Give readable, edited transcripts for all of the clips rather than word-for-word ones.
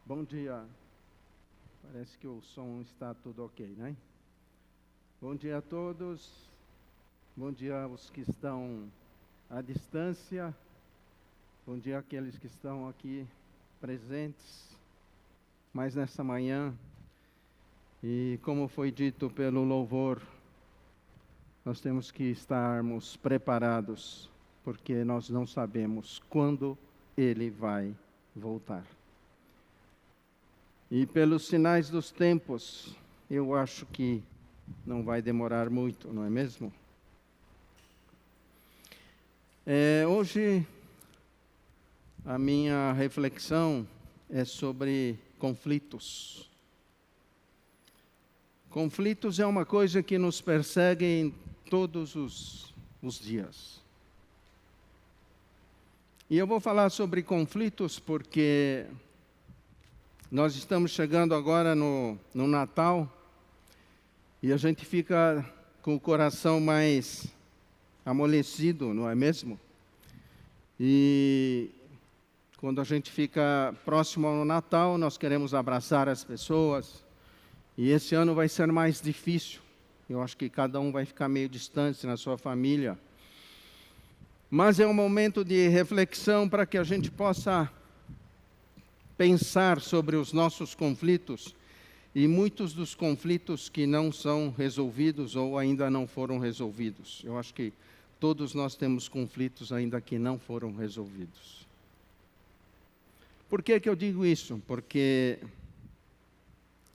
Bom dia. Parece que o som está tudo ok, né? Bom dia a todos. Bom dia aos que estão à distância. Bom dia àqueles que estão aqui presentes. Mais nessa manhã. E como foi dito pelo louvor, nós temos que estarmos preparados, porque nós não sabemos quando Ele vai voltar. E pelos sinais dos tempos, eu acho que não vai demorar muito, não é mesmo? Hoje, a minha reflexão é sobre conflitos. Conflitos é uma coisa que nos persegue em todos os dias. E eu vou falar sobre conflitos porque nós estamos chegando agora no Natal e a gente fica com o coração mais amolecido, não é mesmo? E quando a gente fica próximo ao Natal, nós queremos abraçar as pessoas. E esse ano vai ser mais difícil. Eu acho que cada um vai ficar meio distante na sua família. Mas é um momento de reflexão para que a gente possa pensar sobre os nossos conflitos. E muitos dos conflitos que não são resolvidos ou ainda não foram resolvidos. Eu acho que todos nós temos conflitos ainda que não foram resolvidos. Por que eu digo isso? Porque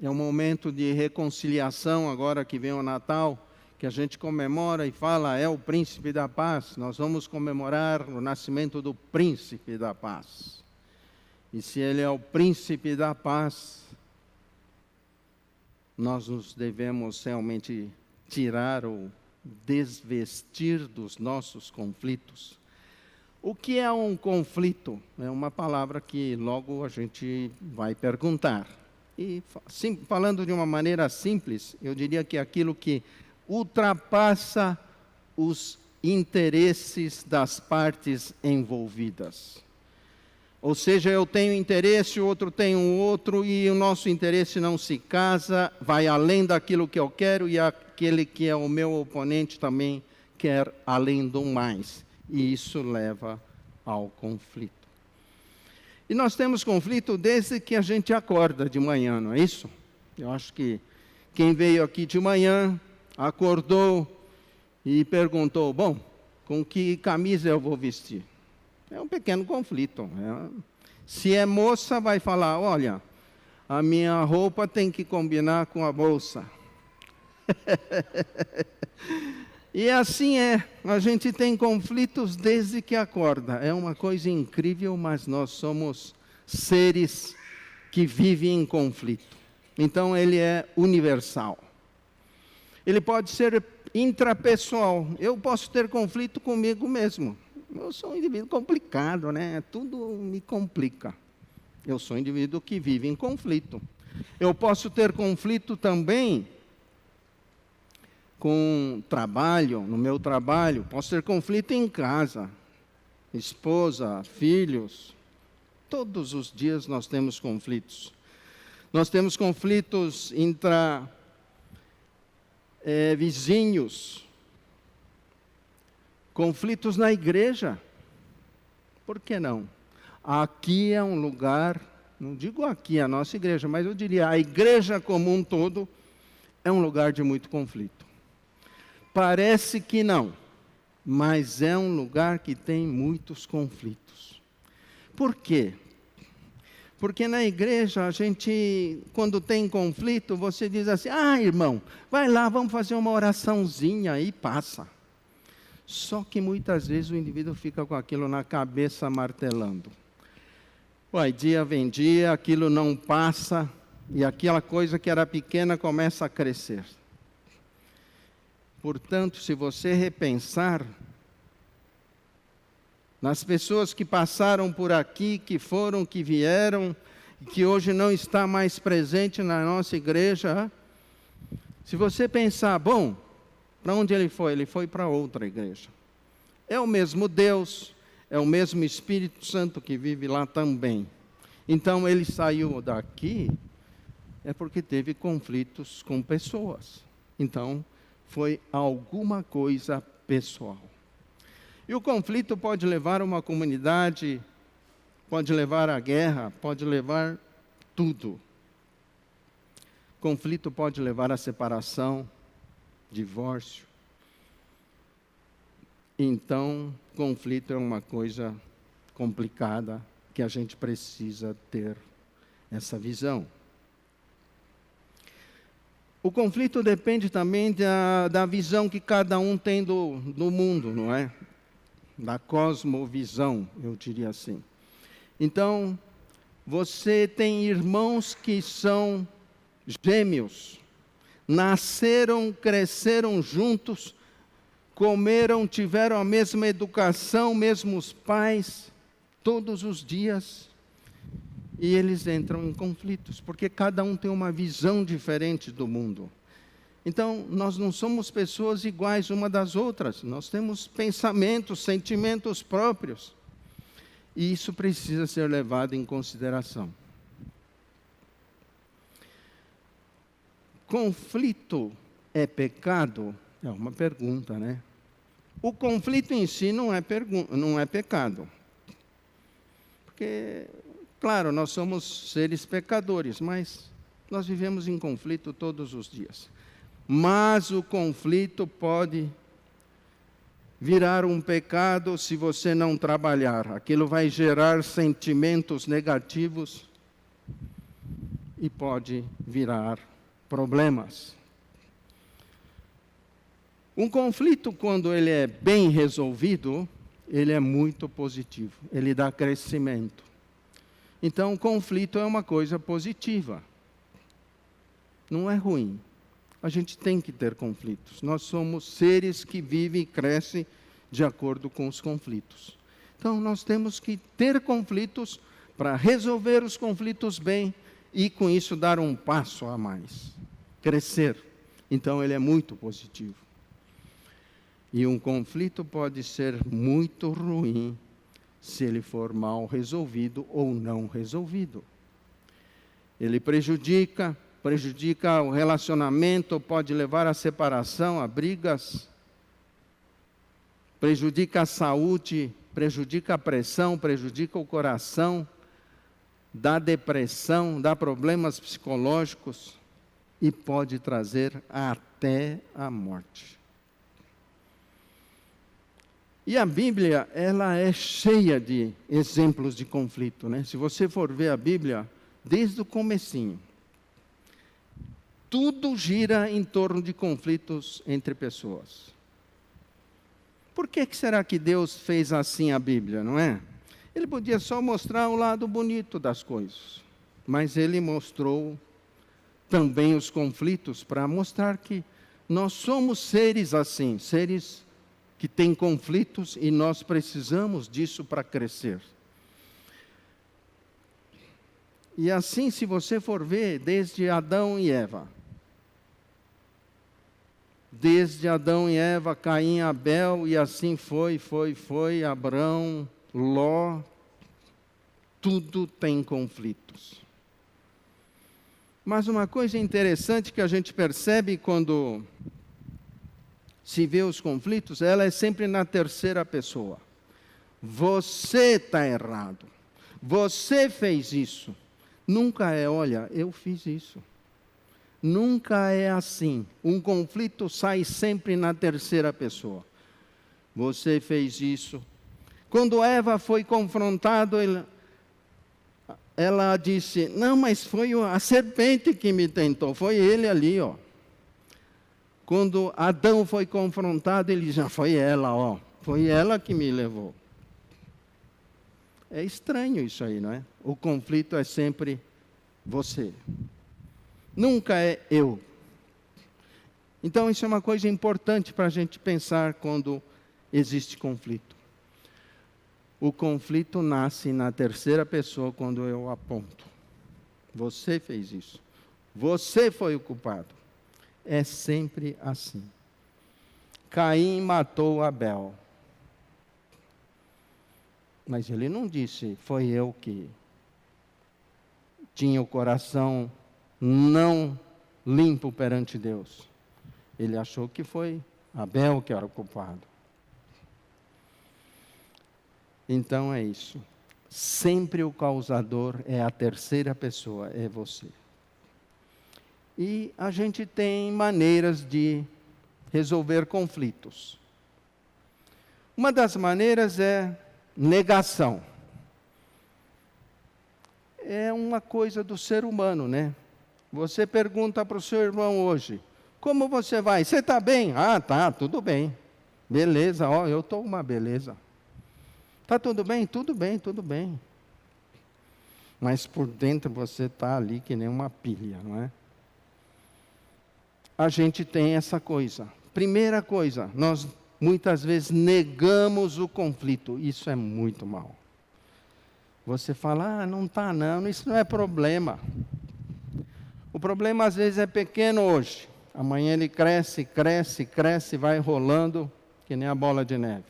é um momento de reconciliação, agora que vem o Natal, que a gente comemora e fala, é o príncipe da paz. Nós vamos comemorar o nascimento do príncipe da paz. E se ele é o príncipe da paz, nós nos devemos realmente tirar ou desvestir dos nossos conflitos. O que é um conflito? É uma palavra que logo a gente vai perguntar. E falando de uma maneira simples, eu diria que é aquilo que ultrapassa os interesses das partes envolvidas. Ou seja, eu tenho interesse, o outro tem um outro, e o nosso interesse não se casa, vai além daquilo que eu quero, e aquele que é o meu oponente também quer além do mais. E isso leva ao conflito. E nós temos conflito desde que a gente acorda de manhã, não é isso? Eu acho que quem veio aqui de manhã, acordou e perguntou, bom, com que camisa eu vou vestir? É um pequeno conflito. Se é moça, vai falar, olha, a minha roupa tem que combinar com a bolsa. E assim a gente tem conflitos desde que acorda. É uma coisa incrível, mas nós somos seres que vivem em conflito. Então ele é universal. Ele pode ser intrapessoal. Eu posso ter conflito comigo mesmo. Eu sou um indivíduo complicado, né? Tudo me complica. Eu sou um indivíduo que vive em conflito. Eu posso ter conflito também com trabalho, no meu trabalho. Posso ter conflito em casa. Esposa, filhos. Todos os dias nós temos conflitos. Nós temos conflitos vizinhos. Conflitos na igreja. Por que não? Aqui é um lugar, não digo aqui a nossa igreja, mas eu diria a igreja como um todo é um lugar de muito conflito. Parece que não, mas é um lugar que tem muitos conflitos. Por quê? Porque na igreja a gente, quando tem conflito, você diz assim, irmão, vai lá, vamos fazer uma oraçãozinha e passa. Só que muitas vezes o indivíduo fica com aquilo na cabeça martelando. Dia vem dia, aquilo não passa, e aquela coisa que era pequena começa a crescer. Portanto, se você repensar nas pessoas que passaram por aqui, que foram, que vieram, que hoje não está mais presente na nossa igreja, se você pensar, bom, para onde ele foi? Ele foi para outra igreja. É o mesmo Deus, é o mesmo Espírito Santo que vive lá também. Então ele saiu daqui é porque teve conflitos com pessoas. Então foi alguma coisa pessoal. E o conflito pode levar a uma comunidade, pode levar à guerra, pode levar tudo. Conflito pode levar à separação, divórcio. Então, conflito é uma coisa complicada que a gente precisa ter essa visão. O conflito depende também da visão que cada um tem do mundo, não é? Da cosmovisão, eu diria assim. Então, você tem irmãos que são gêmeos, nasceram, cresceram juntos, comeram, tiveram a mesma educação, mesmos pais, todos os dias, e eles entram em conflitos, porque cada um tem uma visão diferente do mundo. Então, nós não somos pessoas iguais uma das outras, nós temos pensamentos, sentimentos próprios, e isso precisa ser levado em consideração. Conflito é pecado? É uma pergunta, né? O conflito em si não é pecado. Porque, claro, nós somos seres pecadores, mas nós vivemos em conflito todos os dias. Mas o conflito pode virar um pecado se você não trabalhar. Aquilo vai gerar sentimentos negativos e pode virar problemas. Um conflito, quando ele é bem resolvido, ele é muito positivo, ele dá crescimento. Então, o conflito é uma coisa positiva, não é ruim. A gente tem que ter conflitos. Nós somos seres que vivem e crescem de acordo com os conflitos. Então, nós temos que ter conflitos para resolver os conflitos bem e, com isso, dar um passo a mais, crescer. Então, ele é muito positivo. E um conflito pode ser muito ruim se ele for mal resolvido ou não resolvido. Ele prejudica o relacionamento, pode levar à separação, a brigas, prejudica a saúde, prejudica a pressão, prejudica o coração, dá depressão, dá problemas psicológicos e pode trazer até a morte. E a Bíblia, ela é cheia de exemplos de conflito, né? Se você for ver a Bíblia, desde o comecinho, tudo gira em torno de conflitos entre pessoas. Por que será que Deus fez assim a Bíblia, não é? Ele podia só mostrar o lado bonito das coisas, mas ele mostrou também os conflitos para mostrar que nós somos seres assim, seres que têm conflitos e nós precisamos disso para crescer. E assim, se você for ver, desde Adão e Eva, Caim, Abel, e assim foi, Abraão, Ló, tudo tem conflitos. Mas uma coisa interessante que a gente percebe quando se vê os conflitos, ela é sempre na terceira pessoa. Você está errado. Você fez isso. Nunca é, olha, eu fiz isso. Nunca é assim. Um conflito sai sempre na terceira pessoa. Você fez isso. Quando Eva foi confrontada, ela disse, não, mas foi a serpente que me tentou. Foi ele ali, ó. Quando Adão foi confrontado, ele já foi ela, ó. Foi ela que me levou. É estranho isso aí, não é? O conflito é sempre você. Nunca é eu. Então, isso é uma coisa importante para a gente pensar quando existe conflito. O conflito nasce na terceira pessoa quando eu aponto. Você fez isso. Você foi o culpado. É sempre assim. Caim matou Abel. Mas ele não disse, foi eu que tinha o coração não limpo perante Deus. Ele achou que foi Abel que era o culpado. Então é isso. Sempre o causador é a terceira pessoa, é você. E a gente tem maneiras de resolver conflitos. Uma das maneiras é negação. É uma coisa do ser humano, né? Você pergunta para o seu irmão hoje, como você vai? Você está bem? Ah, tá, tudo bem. Beleza, ó, eu estou uma beleza. Está tudo bem? Tudo bem, tudo bem. Mas por dentro você está ali que nem uma pilha, não é? A gente tem essa coisa. Primeira coisa, nós muitas vezes negamos o conflito. Isso é muito mal. Você fala, não está não, isso não é problema. O problema às vezes é pequeno hoje. Amanhã ele cresce, cresce, cresce, vai rolando que nem a bola de neve.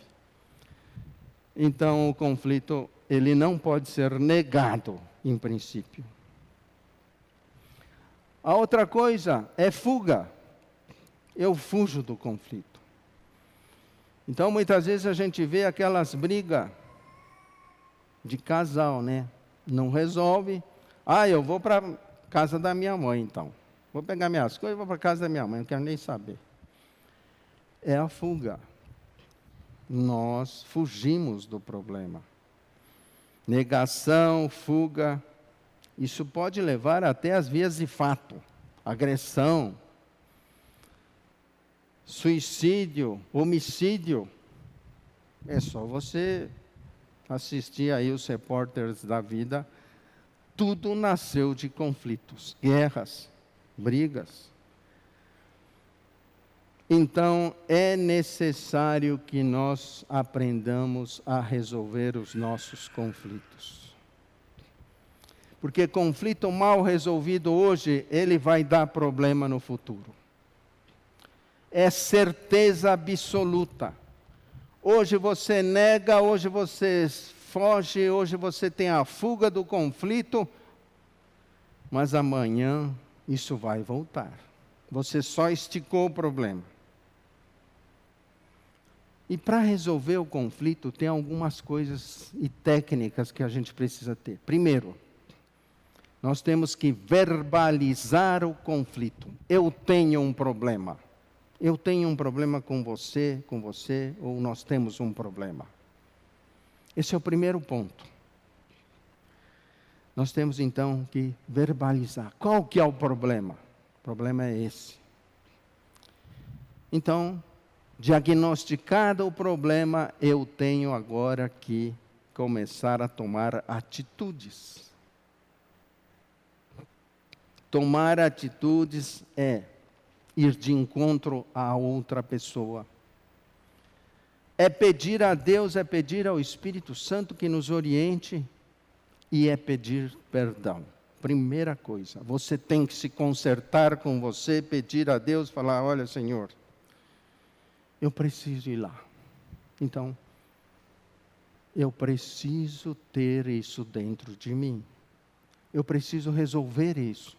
Então o conflito, ele não pode ser negado em princípio. A outra coisa é fuga. Eu fujo do conflito. Então muitas vezes a gente vê aquelas brigas de casal, né? Não resolve. Ah, eu vou para a casa da minha mãe então. Vou pegar minhas coisas e vou para a casa da minha mãe, não quero nem saber. É a fuga. Nós fugimos do problema. Negação, fuga, isso pode levar até as vias de fato. Agressão, suicídio, homicídio. É só você assistir aí os repórteres da vida. Tudo nasceu de conflitos, guerras, brigas. Então, é necessário que nós aprendamos a resolver os nossos conflitos. Porque conflito mal resolvido hoje, ele vai dar problema no futuro. É certeza absoluta. Hoje você nega, hoje você foge, hoje você tem a fuga do conflito, mas amanhã isso vai voltar. Você só esticou o problema. E para resolver o conflito, tem algumas coisas e técnicas que a gente precisa ter. Primeiro, nós temos que verbalizar o conflito. Eu tenho um problema. Eu tenho um problema com você, ou nós temos um problema. Esse é o primeiro ponto. Nós temos então que verbalizar. Qual que é o problema? O problema é esse. Então, diagnosticado o problema, eu tenho agora que começar a tomar atitudes. Tomar atitudes é ir de encontro à outra pessoa. É pedir a Deus, é pedir ao Espírito Santo que nos oriente e é pedir perdão. Primeira coisa, você tem que se consertar com você, pedir a Deus, falar, olha Senhor, eu preciso ir lá. Então, eu preciso ter isso dentro de mim. Eu preciso resolver isso.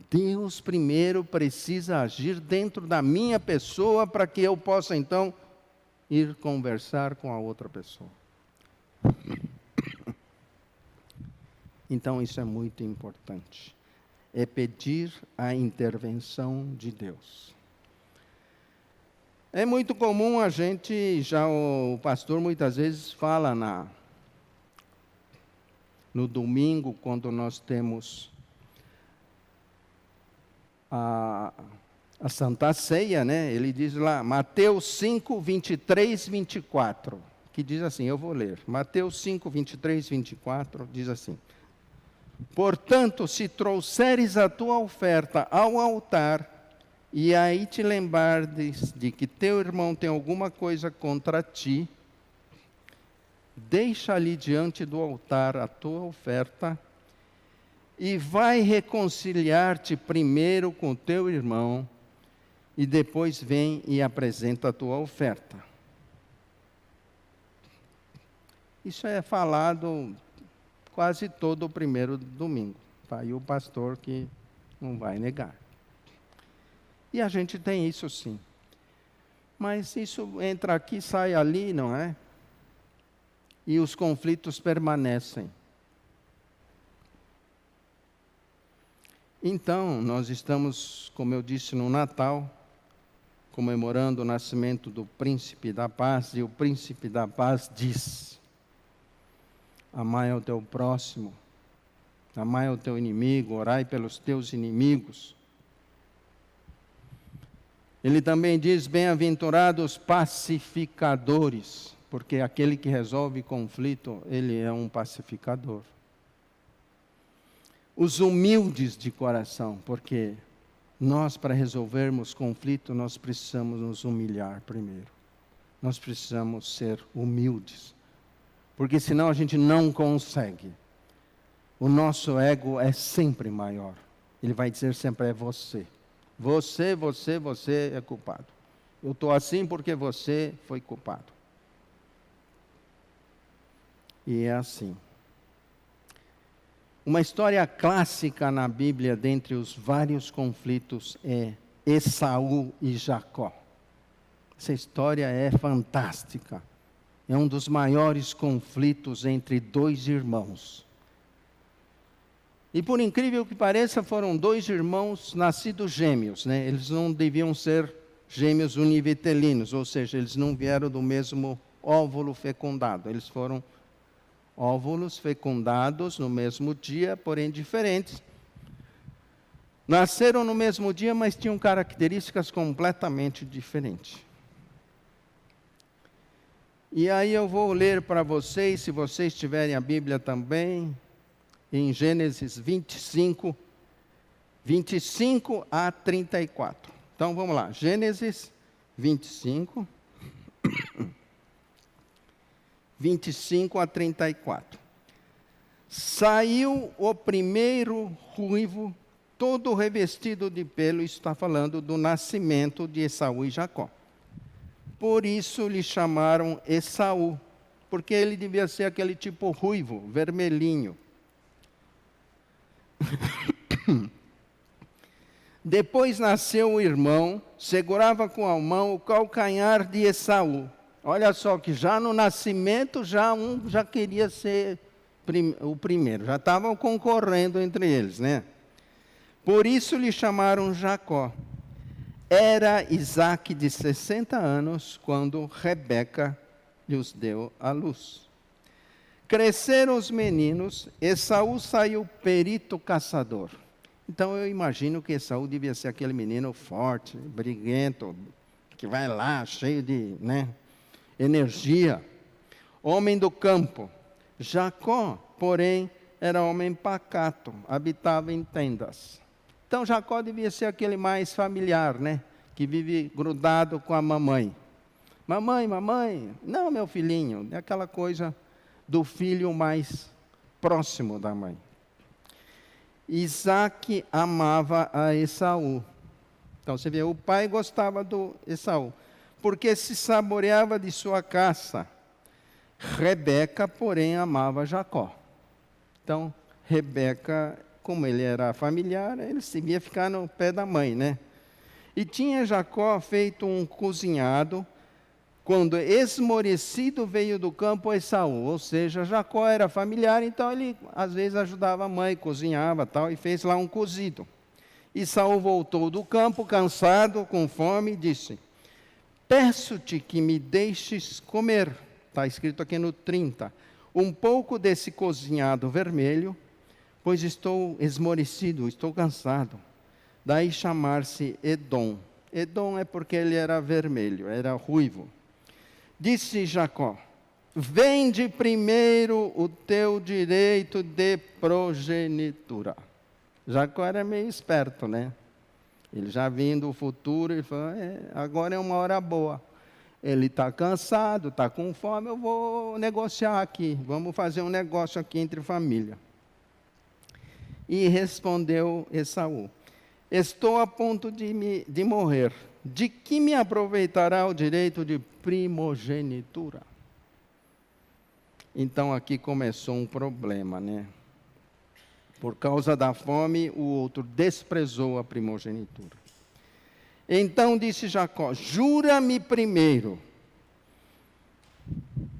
Deus primeiro precisa agir dentro da minha pessoa para que eu possa então ir conversar com a outra pessoa. Então isso é muito importante. É pedir a intervenção de Deus. É muito comum a gente, já o pastor muitas vezes fala no domingo, quando nós temos a Santa Ceia, né? Ele diz lá, Mateus 5, 23, 24, que diz assim, eu vou ler. Mateus 5, 23, 24, diz assim, portanto, se trouxeres a tua oferta ao altar, e aí te lembrares de que teu irmão tem alguma coisa contra ti, deixa ali diante do altar a tua oferta, e vai reconciliar-te primeiro com teu irmão, e depois vem e apresenta a tua oferta. Isso é falado quase todo o primeiro domingo. Está aí o pastor que não vai negar. E a gente tem isso sim. Mas isso entra aqui, sai ali, não é? E os conflitos permanecem. Então, nós estamos, como eu disse, no Natal, comemorando o nascimento do Príncipe da Paz, e o Príncipe da Paz diz: amai ao teu próximo, amai ao teu inimigo, orai pelos teus inimigos. Ele também diz: bem-aventurados pacificadores, porque aquele que resolve conflito, ele é um pacificador. Os humildes de coração, porque nós, para resolvermos conflito, nós precisamos nos humilhar primeiro. Nós precisamos ser humildes, porque senão a gente não consegue. O nosso ego é sempre maior. Ele vai dizer sempre: é você. Você é culpado. Eu estou assim porque você foi culpado. E é assim. Uma história clássica na Bíblia, dentre os vários conflitos, é Esaú e Jacó. Essa história é fantástica. É um dos maiores conflitos entre dois irmãos. E por incrível que pareça, foram dois irmãos nascidos gêmeos, né? Eles não deviam ser gêmeos univitelinos, ou seja, eles não vieram do mesmo óvulo fecundado. Eles foram óvulos fecundados no mesmo dia, porém diferentes. Nasceram no mesmo dia, mas tinham características completamente diferentes. E aí eu vou ler para vocês, se vocês tiverem a Bíblia também, em Gênesis 25, 25 a 34. Então vamos lá, Gênesis 25, 25 a 34. Saiu o primeiro ruivo, todo revestido de pelo, está falando do nascimento de Esaú e Jacó. Por isso lhe chamaram Esaú, porque ele devia ser aquele tipo ruivo, vermelhinho. Depois nasceu o irmão, segurava com a mão o calcanhar de Esaú. Olha só que já no nascimento, um já queria ser o primeiro, já estavam concorrendo entre eles, né? Por isso lhe chamaram Jacó. Era Isaque de 60 anos, quando Rebeca lhes deu à luz. Cresceram os meninos, Esaú saiu perito caçador. Então eu imagino que Esaú devia ser aquele menino forte, briguento, que vai lá, cheio de energia. Homem do campo. Jacó, porém, era homem pacato, habitava em tendas. Então Jacó devia ser aquele mais familiar, que vive grudado com a mamãe. Mamãe, não, meu filhinho, é aquela coisa do filho mais próximo da mãe. Isaque amava a Esaú. Então você vê, o pai gostava do Esaú, porque se saboreava de sua caça. Rebeca, porém, amava Jacó. Então, Rebeca, como ele era familiar, ele devia ficar no pé da mãe, E tinha Jacó feito um cozinhado, quando esmorecido veio do campo Esaú, ou seja, Jacó era familiar, então ele às vezes ajudava a mãe, cozinhava tal, e fez lá um cozido. Esaú voltou do campo, cansado, com fome, e disse: peço-te que me deixes comer, está escrito aqui no 30, um pouco desse cozinhado vermelho, pois estou esmorecido, estou cansado. Daí chamar-se Edom. Edom é porque ele era vermelho, era ruivo. Disse Jacó: vende primeiro o teu direito de progenitura. Jacó era meio esperto, Ele já vindo o futuro, ele falou: agora é uma hora boa. Ele está cansado, está com fome, eu vou negociar aqui. Vamos fazer um negócio aqui entre família. E respondeu Esaú: estou a ponto de morrer. De que me aproveitará o direito de primogenitura? Então aqui começou um problema, Por causa da fome, o outro desprezou a primogenitura. Então disse Jacó: jura-me primeiro.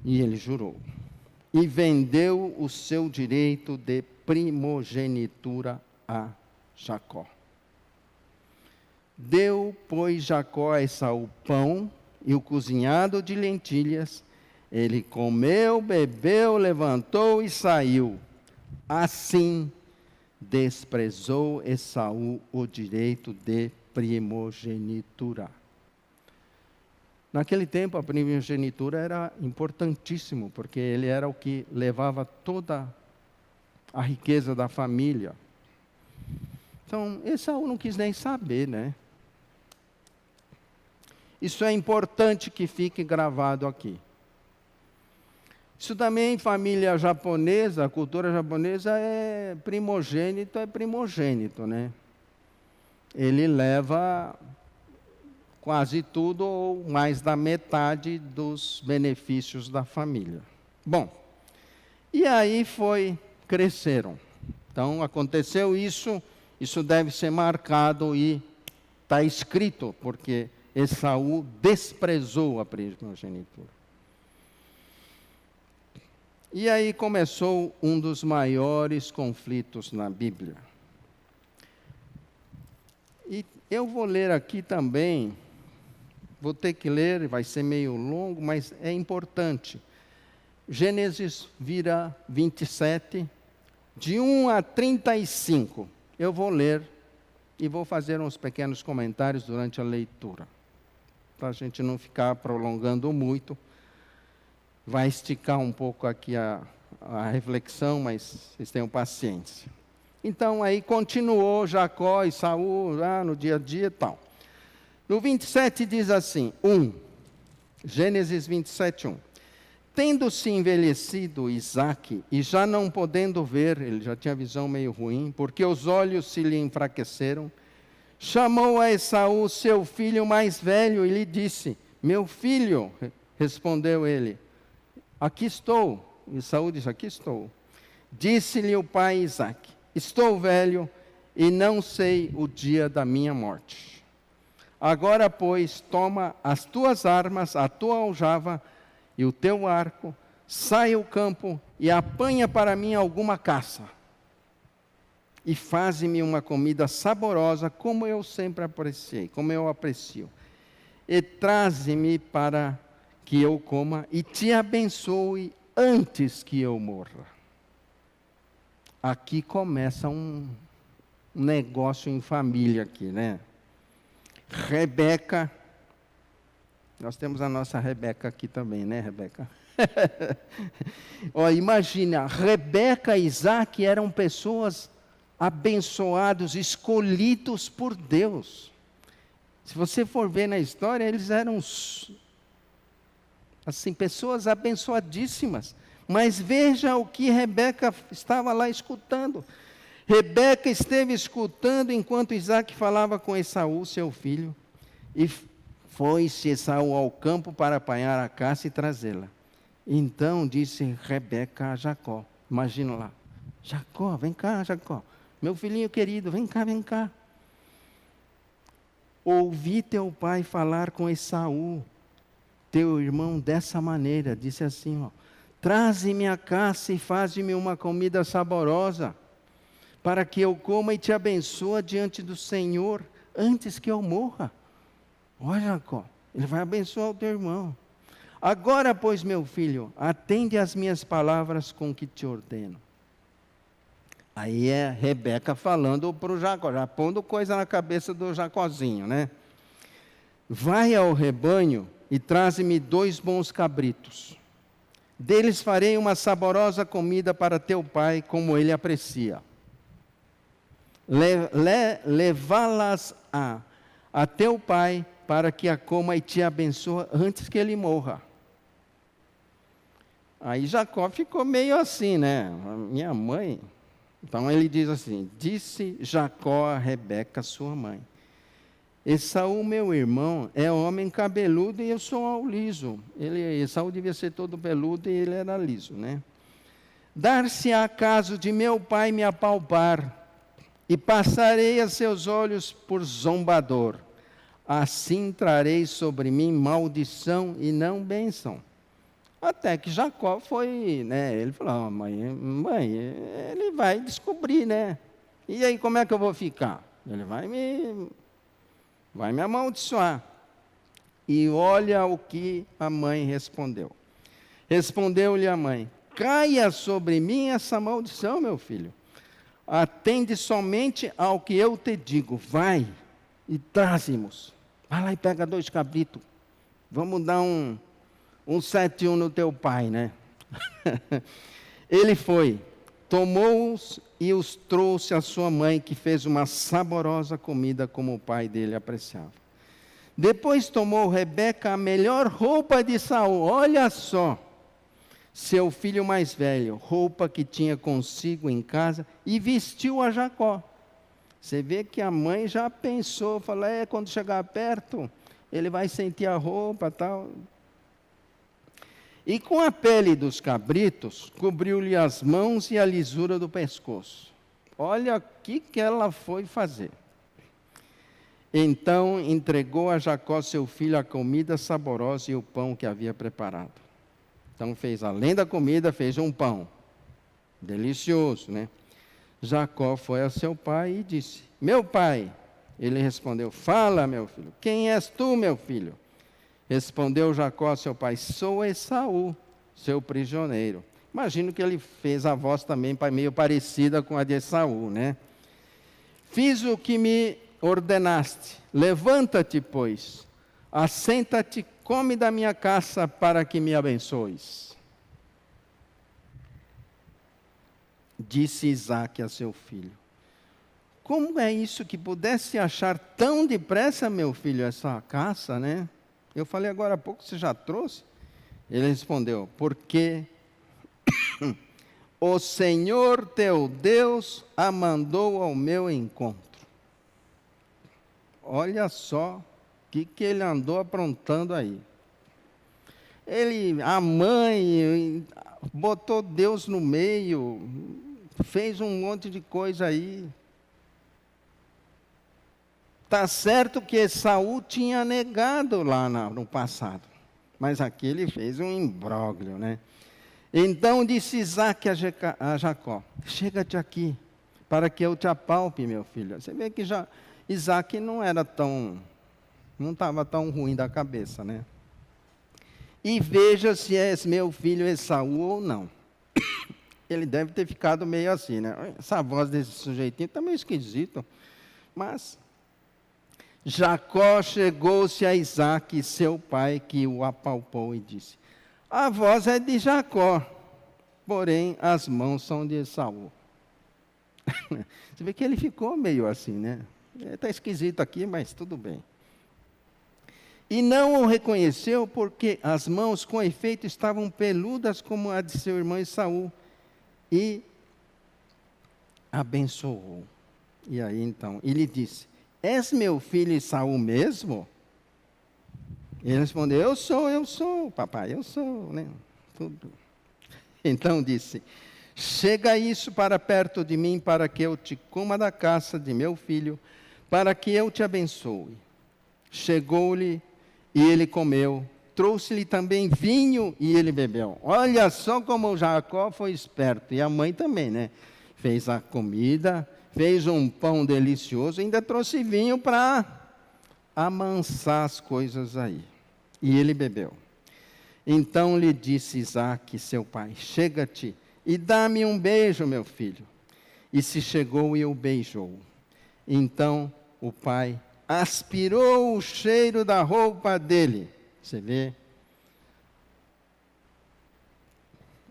E ele jurou. E vendeu o seu direito de primogenitura a Jacó. Deu, pois, Jacó a Esaú pão e o cozinhado de lentilhas. Ele comeu, bebeu, levantou e saiu. Assim desprezou Esaú o direito de primogenitura. Naquele tempo, a primogenitura era importantíssimo, porque ele era o que levava toda a riqueza da família. Então, Esaú não quis nem saber, né? Isso é importante que fique gravado aqui. Isso também, família japonesa, a cultura japonesa é primogênito, né? Ele leva quase tudo ou mais da metade dos benefícios da família. Bom, e aí cresceram. Então, aconteceu isso deve ser marcado e está escrito, porque Esaú desprezou a primogenitura. E aí começou um dos maiores conflitos na Bíblia. E eu vou ler aqui também, vou ter que ler, vai ser meio longo, mas é importante. Gênesis 27, de 1 a 35. Eu vou ler e vou fazer uns pequenos comentários durante a leitura, para a gente não ficar prolongando muito. Vai esticar um pouco aqui a reflexão, mas vocês tenham paciência. Então, aí continuou Jacó e Esaú, lá no dia a dia e tal. No 27 diz assim, Gênesis 27, 1. Tendo-se envelhecido Isaque, e já não podendo ver, ele já tinha visão meio ruim, porque os olhos se lhe enfraqueceram, chamou a Esaú, seu filho mais velho, e lhe disse: meu filho, respondeu ele, aqui estou. Esaú disse: aqui estou. Disse-lhe o pai Isaque: estou velho e não sei o dia da minha morte. Agora, pois, toma as tuas armas, a tua aljava e o teu arco, sai ao campo e apanha para mim alguma caça. E faze-me uma comida saborosa, como eu sempre apreciei, como eu aprecio. E traze-me para que eu coma e te abençoe antes que eu morra. Aqui começa um negócio em família aqui, né? Rebeca, nós temos a nossa Rebeca aqui também, né, Rebeca? Imagina, Rebeca e Isaque eram pessoas abençoados, escolhidos por Deus. Se você for ver na história, eles eram assim, pessoas abençoadíssimas. Mas veja o que Rebeca estava lá escutando. Rebeca esteve escutando enquanto Isaque falava com Esaú, seu filho, e foi-se Esaú ao campo para apanhar a caça e trazê-la. Então disse Rebeca a Jacó, imagina lá, Jacó, vem cá, Jacó, meu filhinho querido, vem cá, vem cá. Ouvi teu pai falar com Esaú, teu irmão, dessa maneira, disse assim, traze-me a caça e faze-me uma comida saborosa, para que eu coma e te abençoe diante do Senhor, antes que eu morra. Olha, Jacó, ele vai abençoar o teu irmão. Agora, pois, meu filho, atende às minhas palavras com que te ordeno. Aí é Rebeca falando para o Jacó, já pondo coisa na cabeça do Jacózinho, né? Vai ao rebanho e traze-me 2 bons cabritos. Deles farei uma saborosa comida para teu pai, como ele aprecia. Levá-las a teu pai, para que a coma e te abençoe antes que ele morra. Aí Jacó ficou meio assim, né? Minha mãe. Então ele diz assim, disse Jacó a Rebeca, sua mãe, Esaú, meu irmão, é homem cabeludo e eu sou liso. Esaú devia ser todo peludo e ele era liso, né? Dar-se-á caso de meu pai me apalpar, e passarei a seus olhos por zombador. Assim trarei sobre mim maldição e não bênção. Até que Jacó foi, né? Ele falou: oh, mãe, ele vai descobrir, né? E aí, como é que eu vou ficar? Ele vai me amaldiçoar. E olha o que a mãe respondeu. Respondeu-lhe a mãe: caia sobre mim essa maldição, meu filho. Atende somente ao que eu te digo. Vai e traze-nos. Vai lá e pega 2 cabritos. Vamos dar um 7-1 no teu pai, né? Ele foi, tomou-os e os trouxe à sua mãe, que fez uma saborosa comida como o pai dele apreciava. Depois tomou Rebeca a melhor roupa de Saul. Olha só, seu filho mais velho, roupa que tinha consigo em casa, e vestiu a Jacó. Você vê que a mãe já pensou, falou: quando chegar perto, ele vai sentir a roupa e tal. E com a pele dos cabritos, cobriu-lhe as mãos e a lisura do pescoço. Olha o que ela foi fazer. Então entregou a Jacó, seu filho, a comida saborosa e o pão que havia preparado. Então fez, além da comida, fez um pão. Delicioso, né? Jacó foi a seu pai e disse: meu pai. Ele respondeu: fala, meu filho. Quem és tu, meu filho? Respondeu Jacó a seu pai: sou Esaú, seu prisioneiro. Imagino que ele fez a voz também meio parecida com a de Esaú, né? Fiz o que me ordenaste. Levanta-te, pois. Assenta-te, come da minha caça para que me abençoes. Disse Isaque a seu filho: como é isso que pudesse achar tão depressa, meu filho, essa caça, né? Eu falei agora há pouco, você já trouxe? Ele respondeu: porque o Senhor teu Deus a mandou ao meu encontro. Olha só o que ele andou aprontando aí. A mãe botou Deus no meio, fez um monte de coisa aí. Está certo que Esaú tinha negado lá no passado, mas aqui ele fez um imbróglio, né? Então disse Isaque a Jacó: chega-te aqui, para que eu te apalpe, meu filho. Você vê que Isaque não estava tão ruim da cabeça, né? E veja se és meu filho Esaú ou não. Ele deve ter ficado meio assim, né? Essa voz desse sujeitinho está meio esquisito, mas Jacó chegou-se a Isaque, seu pai, que o apalpou, e disse: a voz é de Jacó, porém as mãos são de Esaú. Você vê que ele ficou meio assim, né? Está esquisito aqui, mas tudo bem. E não o reconheceu, porque as mãos, com efeito, estavam peludas como a de seu irmão Esaú, e abençoou. E aí então, ele disse: és meu filho Esaú mesmo? Ele respondeu: eu sou, papai, eu sou, né? Tudo. Então disse: chega isso para perto de mim, para que eu te coma da caça de meu filho, para que eu te abençoe. Chegou-lhe e ele comeu. Trouxe-lhe também vinho e ele bebeu. Olha só como Jacó foi esperto, e a mãe também, né? Fez a comida, fez um pão delicioso, ainda trouxe vinho para amansar as coisas aí. E ele bebeu. Então lhe disse Isaque, seu pai: chega-te e dá-me um beijo, meu filho. E se chegou e o beijou. Então o pai aspirou o cheiro da roupa dele. Você vê?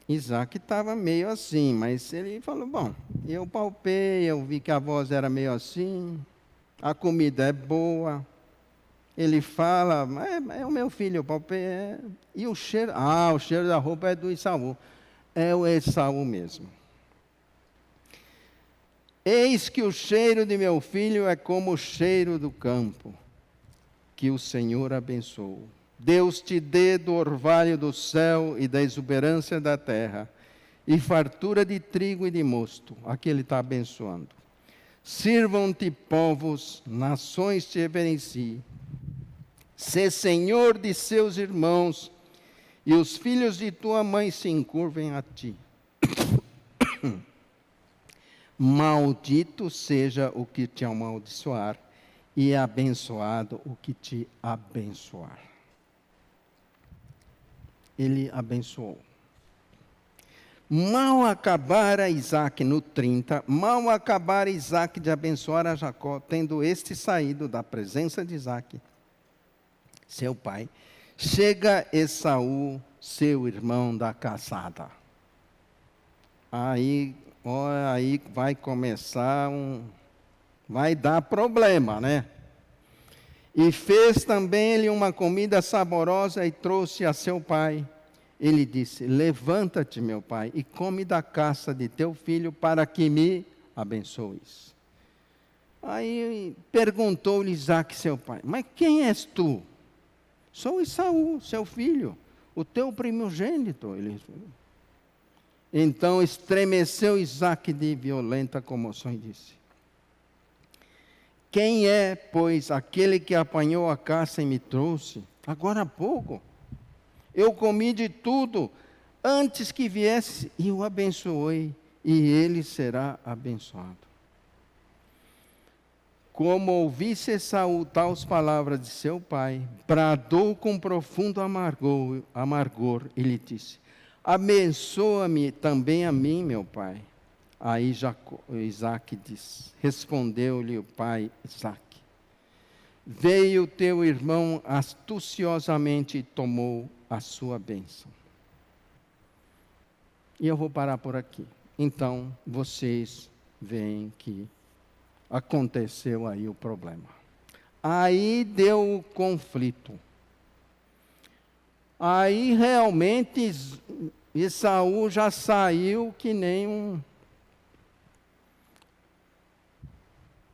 Isaque estava meio assim, mas ele falou: bom, eu palpei, eu vi que a voz era meio assim, a comida é boa. Ele fala: é o meu filho, eu palpei. E o cheiro, o cheiro da roupa é do Esaú. É o Esaú mesmo. Eis que o cheiro de meu filho é como o cheiro do campo, que o Senhor abençoou. Deus te dê do orvalho do céu e da exuberância da terra, e fartura de trigo e de mosto. Aqui ele está abençoando. Sirvam-te povos, nações te reverenciem. Sê senhor de seus irmãos, e os filhos de tua mãe se encurvem a ti. Maldito seja o que te amaldiçoar, e abençoado o que te abençoar. Ele abençoou. Mal acabara Isaque, no 30, mal acabara Isaque de abençoar a Jacó, tendo este saído da presença de Isaque, seu pai, chega Esaú, seu irmão da caçada. Aí vai começar vai dar problema, né? E fez também ele uma comida saborosa e trouxe a seu pai. Ele disse: levanta-te, meu pai, e come da caça de teu filho, para que me abençoes. Aí perguntou-lhe Isaque, seu pai: mas quem és tu? Sou Esaú, seu filho, o teu primogênito. Ele respondeu. Então estremeceu Isaque de violenta comoção e disse: quem é, pois, aquele que apanhou a caça e me trouxe? Agora há pouco, eu comi de tudo, antes que viesse, e o abençoei, e ele será abençoado. Como ouvisse Esaú tais palavras de seu pai, bradou com profundo amargor, e lhe disse: abençoa-me também a mim, meu pai. Aí Isaque disse, respondeu-lhe o pai Isaque: veio teu irmão astuciosamente e tomou a sua bênção. E eu vou parar por aqui. Então, vocês veem que aconteceu aí o problema. Aí deu o conflito. Aí realmente Esaú já saiu que nem um...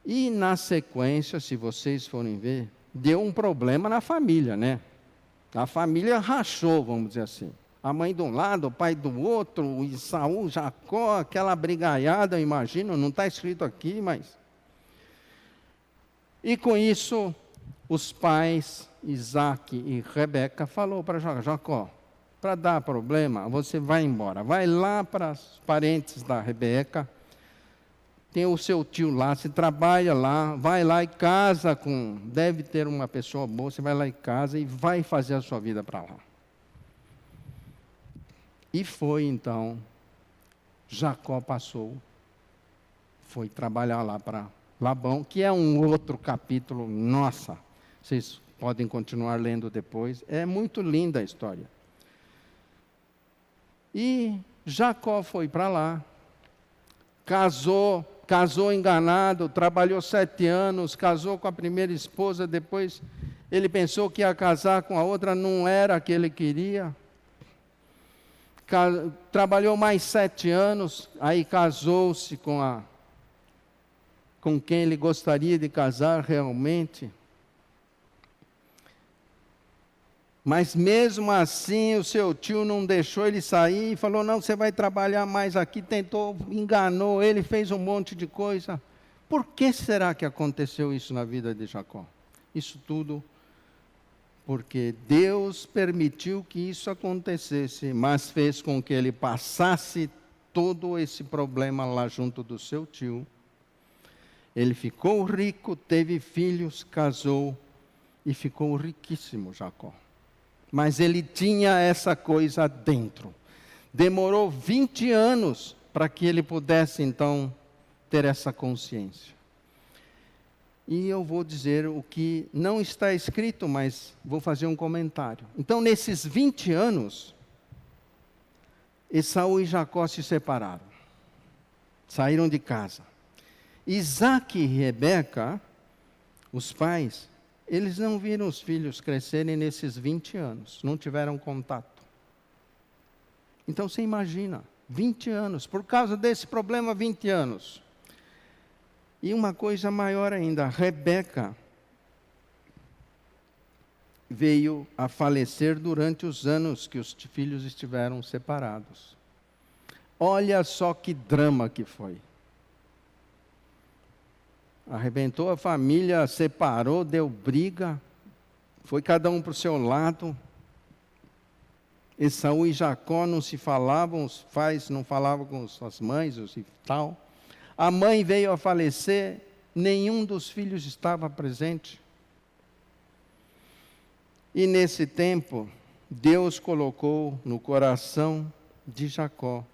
E na sequência, se vocês forem ver, deu um problema na família, né? A família rachou, vamos dizer assim. A mãe de um lado, o pai do outro, Esaú, Jacó, aquela brigaiada, eu imagino, não está escrito aqui, mas... E com isso, os pais, Isaque e Rebeca, falou para Jacó: para dar problema, você vai embora. Vai lá para os parentes da Rebeca, tem o seu tio lá, você trabalha lá, vai lá e casa com... Deve ter uma pessoa boa, você vai lá e casa e vai fazer a sua vida para lá. E foi então, Jacó passou, foi trabalhar lá para Labão, que é um outro capítulo, nossa, vocês podem continuar lendo depois, é muito linda a história. E Jacó foi para lá, casou enganado, trabalhou 7 anos, casou com a primeira esposa, depois ele pensou que ia casar com a outra, não era a que ele queria. Trabalhou mais 7 anos, aí casou-se com quem ele gostaria de casar realmente. Mas mesmo assim o seu tio não deixou ele sair e falou: não, você vai trabalhar mais aqui, enganou ele, fez um monte de coisa. Por que será que aconteceu isso na vida de Jacó? Isso tudo porque Deus permitiu que isso acontecesse, mas fez com que ele passasse todo esse problema lá junto do seu tio. Ele ficou rico, teve filhos, casou e ficou riquíssimo, Jacó. Mas ele tinha essa coisa dentro. Demorou 20 anos para que ele pudesse, então, ter essa consciência. E eu vou dizer o que não está escrito, mas vou fazer um comentário. Então, nesses 20 anos, Esaú e Jacó se separaram. Saíram de casa. Isaque e Rebeca, os pais, eles não viram os filhos crescerem nesses 20 anos, não tiveram contato. Então você imagina, 20 anos, por causa desse problema, 20 anos. E uma coisa maior ainda, Rebeca veio a falecer durante os anos que os filhos estiveram separados. Olha só que drama que foi. Arrebentou a família, separou, deu briga, foi cada um para o seu lado. Esaú e Jacó não se falavam, os pais não falavam com suas mães e tal. A mãe veio a falecer, nenhum dos filhos estava presente. E nesse tempo, Deus colocou no coração de Jacó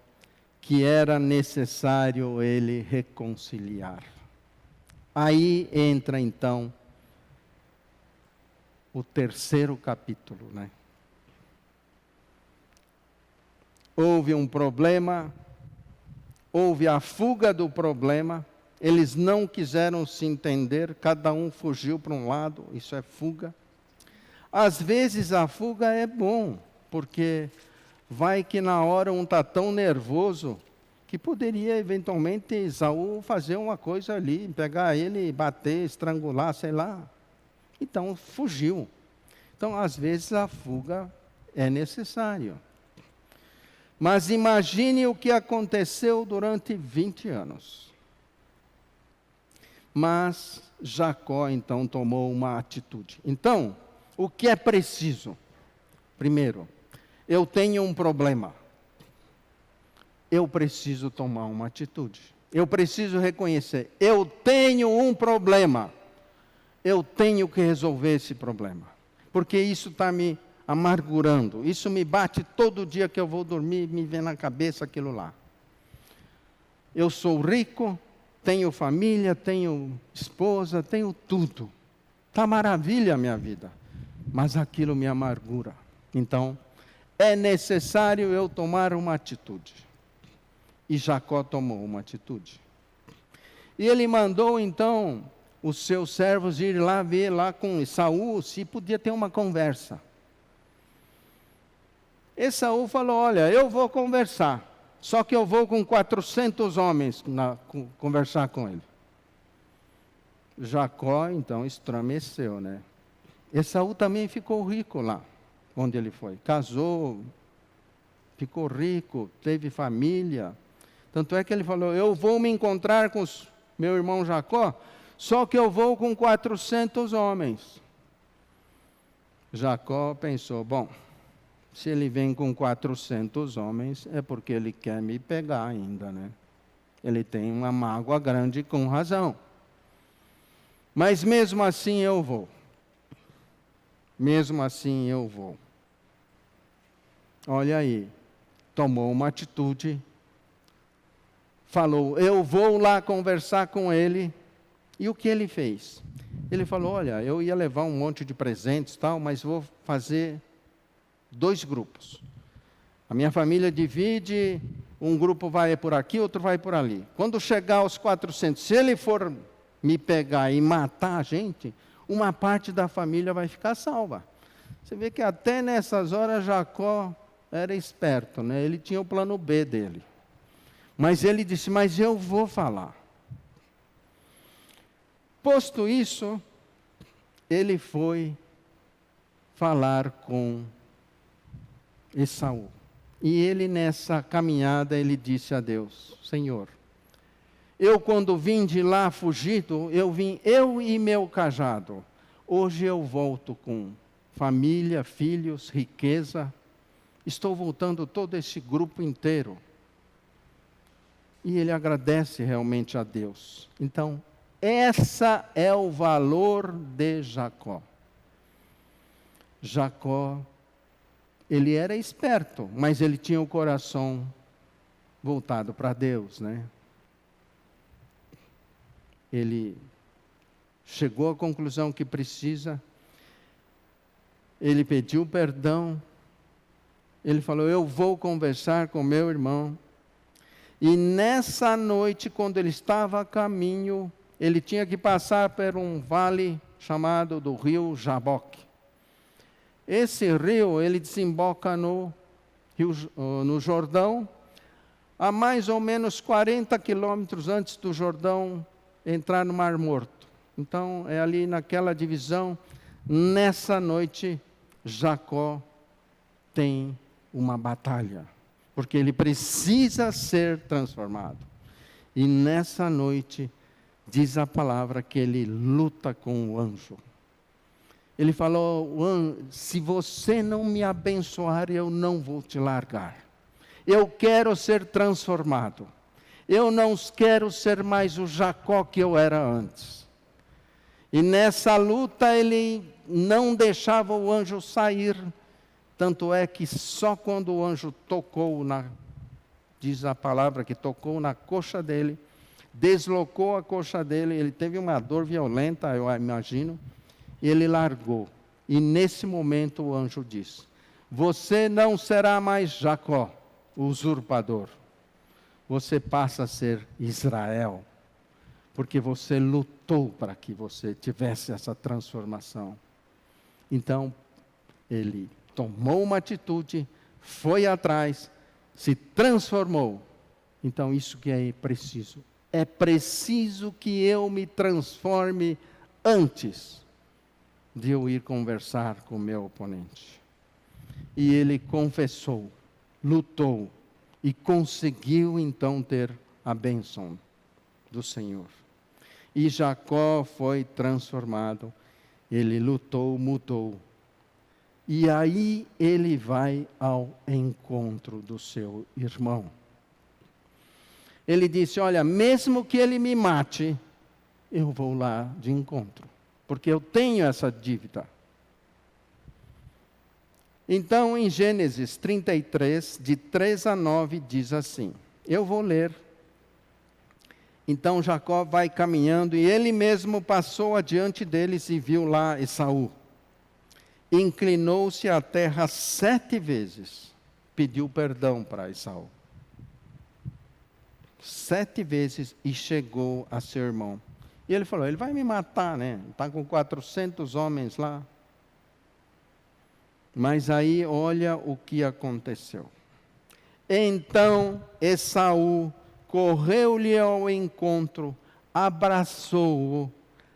que era necessário ele reconciliar. Aí entra então o terceiro capítulo, né? Houve um problema, houve a fuga do problema, eles não quiseram se entender, cada um fugiu para um lado, isso é fuga. Às vezes a fuga é bom, porque vai que na hora um está tão nervoso que poderia eventualmente Esaú fazer uma coisa ali, pegar ele, bater, estrangular, sei lá. Então fugiu. Então às vezes a fuga é necessária. Mas imagine o que aconteceu durante 20 anos. Mas Jacó então tomou uma atitude. Então, o que é preciso? Primeiro, eu tenho um problema. Eu preciso tomar uma atitude. Eu preciso reconhecer, eu tenho um problema. Eu tenho que resolver esse problema. Porque isso está me amargurando. Isso me bate todo dia que eu vou dormir, me vem na cabeça aquilo lá. Eu sou rico, tenho família, tenho esposa, tenho tudo. Está maravilha a minha vida. Mas aquilo me amargura. Então, é necessário eu tomar uma atitude. E Jacó tomou uma atitude. E ele mandou então os seus servos ir lá ver lá com Esaú se podia ter uma conversa. Esaú falou, olha, eu vou conversar, só que eu vou com 400 homens conversar com ele. Jacó então estremeceu, né? Esaú também ficou rico lá, onde ele foi. Casou, ficou rico, teve família. Tanto é que ele falou, eu vou me encontrar com meu irmão Jacó, só que eu vou com 400 homens. Jacó pensou, bom, se ele vem com 400 homens, é porque ele quer me pegar ainda, né? Ele tem uma mágoa grande com razão. Mas mesmo assim eu vou. Mesmo assim eu vou. Olha aí, tomou uma atitude, falou, eu vou lá conversar com ele. E o que ele fez? Ele falou, olha, eu ia levar um monte de presentes e tal, mas vou fazer 2 grupos. A minha família divide, um grupo vai por aqui, outro vai por ali. Quando chegar aos 400, se ele for me pegar e matar a gente, uma parte da família vai ficar salva. Você vê que até nessas horas Jacó era esperto, né? Ele tinha o plano B dele. Mas ele disse, mas eu vou falar. Posto isso, ele foi falar com Esaú. E ele nessa caminhada, ele disse a Deus, Senhor, eu quando vim de lá fugido, eu vim eu e meu cajado. Hoje eu volto com família, filhos, riqueza. Estou voltando todo esse grupo inteiro. E ele agradece realmente a Deus. Então, essa é o valor de Jacó. Jacó, ele era esperto, mas ele tinha o coração voltado para Deus, né? Ele chegou à conclusão que precisa, ele pediu perdão, ele falou, eu vou conversar com meu irmão. E nessa noite, quando ele estava a caminho, ele tinha que passar por um vale chamado do rio Jaboque. Esse rio, ele desemboca no Jordão, a mais ou menos 40 quilômetros antes do Jordão entrar no Mar Morto. Então, é ali naquela divisão, nessa noite, Jacó tem uma batalha. porque ele precisa ser transformado. E nessa noite, diz a palavra que ele luta com o anjo. Ele falou: se você não me abençoar, eu não vou te largar. Eu quero ser transformado. Eu não quero ser mais o Jacó que eu era antes. E nessa luta ele não deixava o anjo sair. Tanto é que só quando o anjo tocou, diz a palavra que tocou na coxa dele, deslocou a coxa dele, ele teve uma dor violenta, eu imagino, e ele largou. E nesse momento o anjo disse: você não será mais Jacó, o usurpador. Você passa a ser Israel, porque você lutou para que você tivesse essa transformação. Então, ele tomou uma atitude, foi atrás, se transformou. Então, isso que é preciso. É preciso que eu me transforme antes de eu ir conversar com o meu oponente. E ele confessou, lutou, e conseguiu então ter a bênção do Senhor. E Jacó foi transformado, ele lutou, mudou. E aí ele vai ao encontro do seu irmão. Ele disse: olha, mesmo que ele me mate, eu vou lá de encontro, porque eu tenho essa dívida. Então, em Gênesis 33, de 3 a 9, diz assim, eu vou ler. Então Jacó vai caminhando, e ele mesmo passou adiante deles e viu lá Esaú. Inclinou-se à terra 7 vezes, pediu perdão para Esaú. 7 vezes, e chegou a seu irmão. E ele falou: ele vai me matar, né? Está com 400 homens lá. Mas aí, olha o que aconteceu. Então Esaú correu-lhe ao encontro, abraçou-o,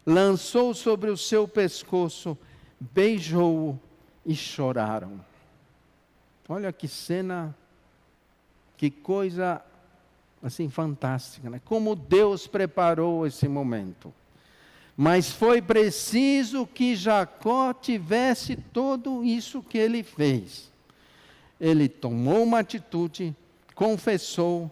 lançou sobre o seu pescoço, beijou-o e choraram. Olha que cena, que coisa assim fantástica, né? Como Deus preparou esse momento. Mas foi preciso que Jacó tivesse tudo isso que ele fez. Ele tomou uma atitude, confessou,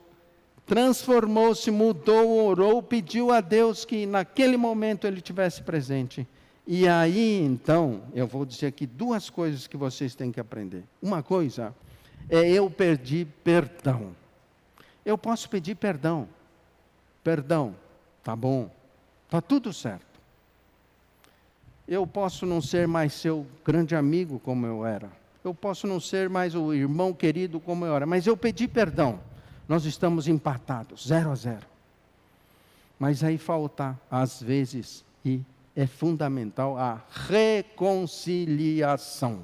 transformou-se, mudou, orou, pediu a Deus que naquele momento ele tivesse presente. E aí, então, eu vou dizer aqui 2 coisas que vocês têm que aprender. Uma coisa é eu pedir perdão. Eu posso pedir perdão. Perdão, tá bom, tá tudo certo. Eu posso não ser mais seu grande amigo como eu era. Eu posso não ser mais o irmão querido como eu era. Mas eu pedi perdão. Nós estamos empatados, 0-0. Mas aí falta, às vezes, e é fundamental, a reconciliação.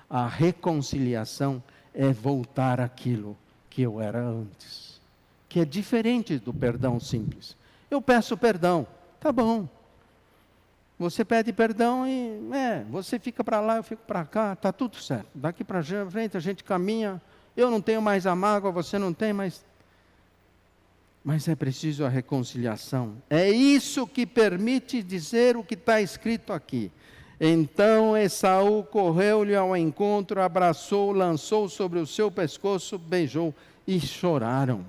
A reconciliação é voltar àquilo que eu era antes. Que é diferente do perdão simples. Eu peço perdão, tá bom. Você pede perdão e você fica para lá, eu fico para cá, está tudo certo. Daqui para frente a gente caminha, eu não tenho mais a mágoa, você não tem mais. Mas é preciso a reconciliação. É isso que permite dizer o que está escrito aqui. Então Esaú correu-lhe ao encontro, abraçou, lançou sobre o seu pescoço, beijou e choraram.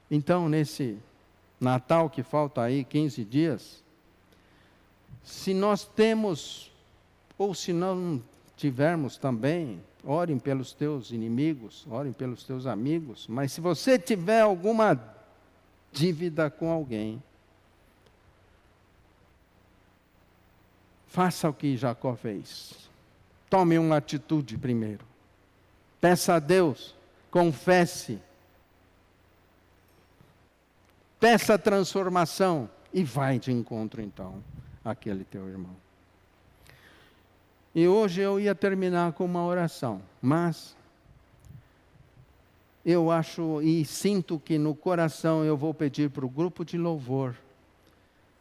Então nesse Natal, que falta aí 15 dias, se nós temos, ou se não tivermos também, orem pelos teus inimigos, orem pelos teus amigos, mas se você tiver alguma dívida com alguém, faça o que Jacó fez. Tome uma atitude primeiro. Peça a Deus, confesse, peça a transformação e vai de encontro então àquele teu irmão. E hoje eu ia terminar com uma oração, mas eu acho e sinto que no coração eu vou pedir para o grupo de louvor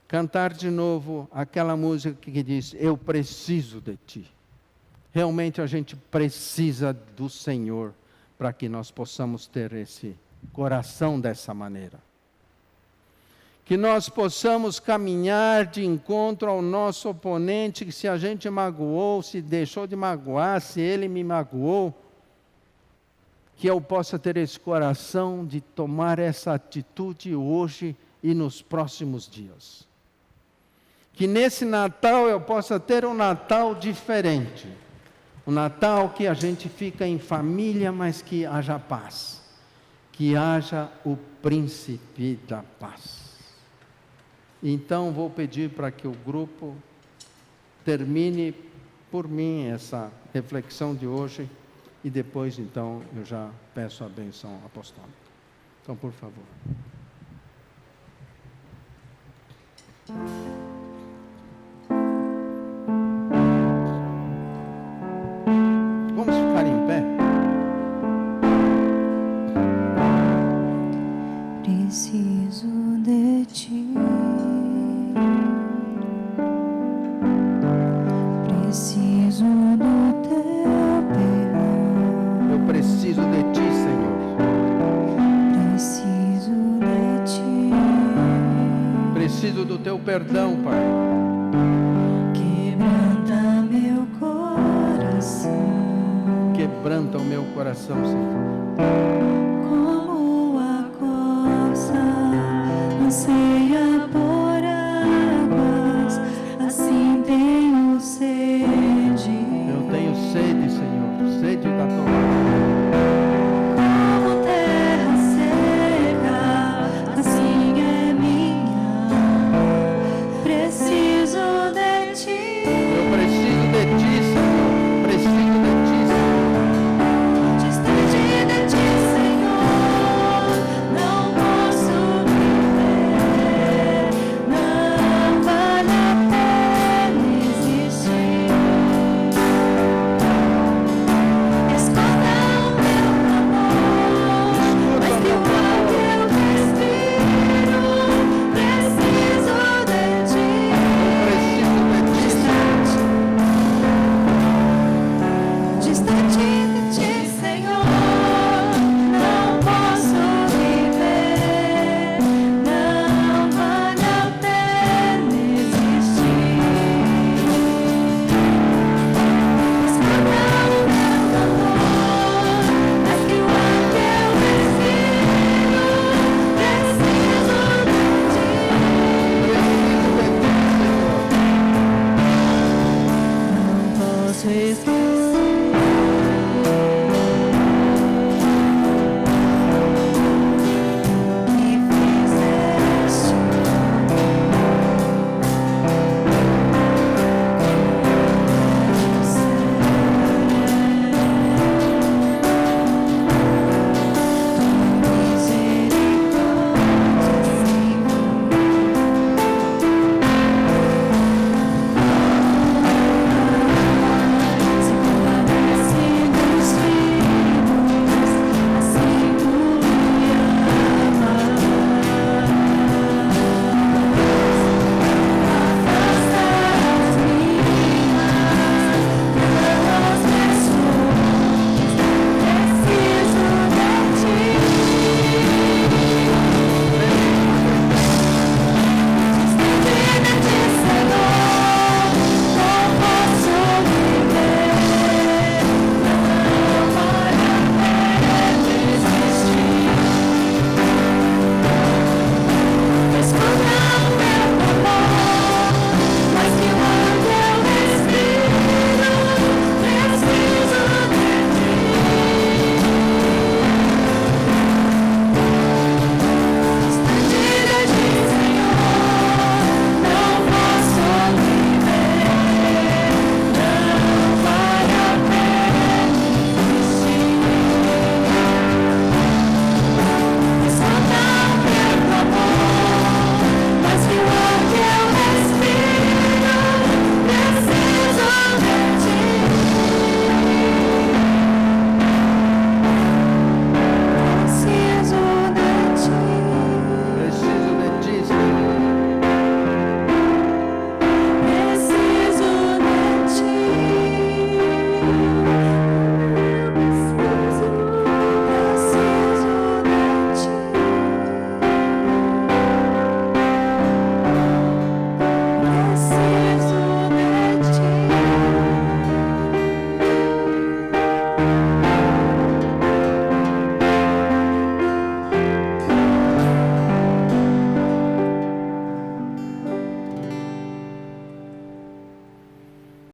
cantar de novo aquela música que diz: eu preciso de ti. Realmente a gente precisa do Senhor para que nós possamos ter esse coração dessa maneira. Que nós possamos caminhar de encontro ao nosso oponente, que se a gente magoou, se deixou de magoar, se ele me magoou, que eu possa ter esse coração de tomar essa atitude hoje e nos próximos dias. Que nesse Natal eu possa ter um Natal diferente. Um Natal que a gente fica em família, mas que haja paz. Que haja o príncipe da paz. Então vou pedir para que o grupo termine por mim essa reflexão de hoje e depois então eu já peço a bênção apostólica. Então, por favor. Vamos ficar em pé? Preciso de ti. Preciso do teu perdão. Eu preciso de ti, Senhor. Preciso de ti. Preciso do teu perdão, Pai. Quebranta meu coração. Quebranta o meu coração, Senhor. Como a costa anseia